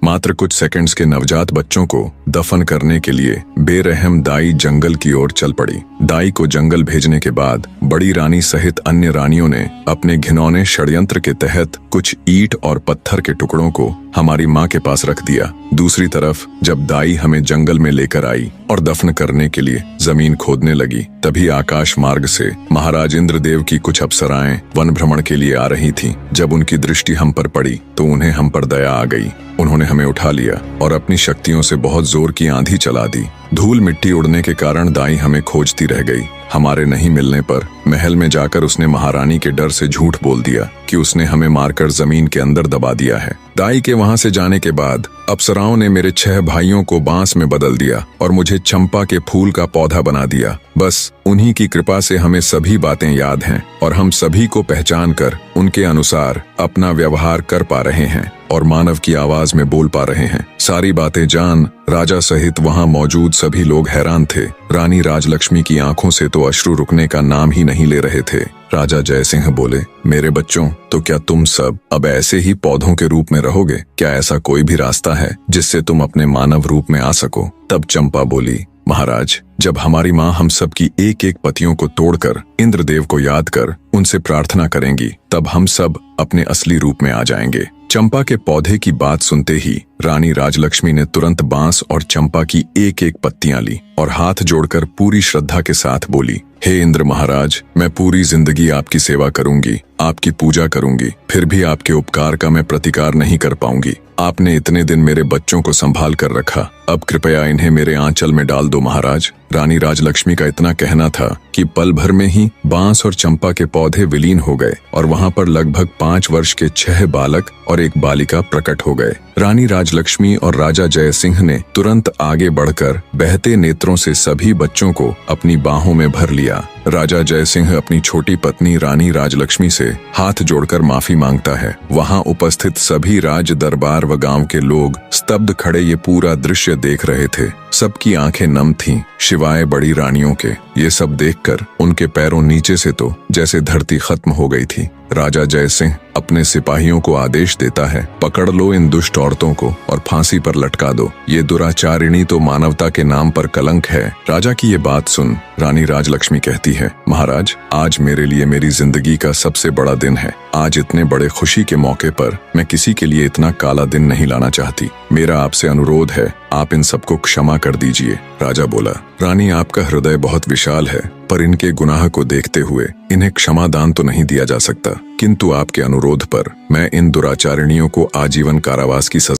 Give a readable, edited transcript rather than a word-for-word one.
मात्र कुछ सेकंड्स के नवजात बच्चों को दफन करने के लिए बेरहम दाई जंगल की ओर चल पड़ी। दाई को जंगल भेजने के बाद बड़ी रानी सहित अन्य रानियों ने अपने घिनौने षड्यंत्र के तहत कुछ ईंट और पत्थर के टुकड़ों को हमारी माँ के पास रख दिया। दूसरी तरफ जब दाई हमें जंगल में लेकर आई और दफन करने के लिए जमीन खोदने लगी, तभी आकाश मार्ग से महाराज इंद्रदेव की कुछ अप्सराएं वन भ्रमण के लिए आ रही थीं। जब उनकी दृष्टि हम पर पड़ी तो उन्हें हम पर दया आ गई। उन्होंने हमें उठा लिया और अपनी शक्तियों से बहुत जोर की आंधी चला दी। धूल मिट्टी उड़ने के कारण दाई हमें खोजती रह गई। हमारे नहीं मिलने पर महल में जाकर उसने महारानी के डर से झूठ बोल दिया कि उसने हमें मारकर जमीन के अंदर दबा दिया है। दाई के वहां से जाने के बाद अप्सराओं ने मेरे 6 भाइयों को बांस में बदल दिया और मुझे चंपा के फूल का पौधा बना दिया। बस उन्हीं की कृपा से हमें सभी बातें याद हैं और हम सभी को पहचान कर उनके अनुसार अपना व्यवहार कर पा रहे हैं और मानव की आवाज में बोल पा रहे हैं। सारी बातें जान राजा सहित वहां मौजूद सभी लोग हैरान थे। रानी राजलक्ष्मी की आंखों से तो अश्रु रुकने का नाम ही नहीं ले रहे थे। राजा जयसिंह बोले, मेरे बच्चों, तो क्या तुम सब अब ऐसे ही पौधों के रूप में रहोगे? क्या ऐसा कोई भी रास्ता है जिससे तुम अपने मानव रूप में आ सको? तब चंपा बोली, महाराज, जब हमारी माँ हम सब की एक एक पतियों को तोड़कर इंद्रदेव को याद कर उनसे प्रार्थना करेंगी, तब हम सब अपने असली रूप में आ जाएंगे। चंपा के पौधे की बात सुनते ही रानी राजलक्ष्मी ने तुरंत बांस और चंपा की एक एक पत्तियां ली और हाथ जोड़कर पूरी श्रद्धा के साथ बोली, हे इंद्र महाराज, मैं पूरी जिंदगी आपकी सेवा करूंगी, आपकी पूजा करूंगी, फिर भी आपके उपकार का मैं प्रतिकार नहीं कर पाऊंगी। आपने इतने दिन मेरे बच्चों को संभाल कर रखा, अब कृपया इन्हें मेरे आंचल में डाल दो महाराज। रानी राजलक्ष्मी का इतना कहना था कि पल भर में ही बांस और चंपा के पौधे विलीन हो गए और वहां पर लगभग 5 वर्ष के 6 बालक और एक बालिका प्रकट हो गए। रानी राजलक्ष्मी और राजा जयसिंह ने तुरंत आगे बढ़कर बहते नेत्रों से सभी बच्चों को अपनी बाहों में भर लिया। राजा जयसिंह अपनी छोटी पत्नी रानी राजलक्ष्मी से हाथ जोड़कर माफी मांगता है। वहां उपस्थित सभी राज दरबार व गांव के लोग स्तब्ध खड़े ये पूरा दृश्य देख रहे थे। सबकी आंखें नम थीं, शिवाय बड़ी रानियों के। ये सब देखकर उनके पैरों नीचे से तो जैसे धरती खत्म हो गई थी। राजा जयसिंह अपने सिपाहियों को आदेश देता है, पकड़ लो इन दुष्ट औरतों को और फांसी पर लटका दो। ये दुराचारिणी तो मानवता के नाम पर कलंक है। राजा की ये बात सुन रानी राजलक्ष्मी कहती है, महाराज, आज मेरे लिए मेरी जिंदगी का सबसे बड़ा दिन है। आज इतने बड़े खुशी के मौके पर मैं किसी के लिए इतना काला दिन नहीं लाना चाहती। मेरा आपसे अनुरोध है, आप इन सबको क्षमा कर दीजिए। राजा बोला, रानी, आपका हृदय बहुत विशाल है, पर इनके गुनाह को देखते हुए इन्हें क्षमादान तो नहीं दिया जा सकता, किंतु आपके अनुरोध पर मैं इन दुराचारिणियों को आजीवन कारावास की सजा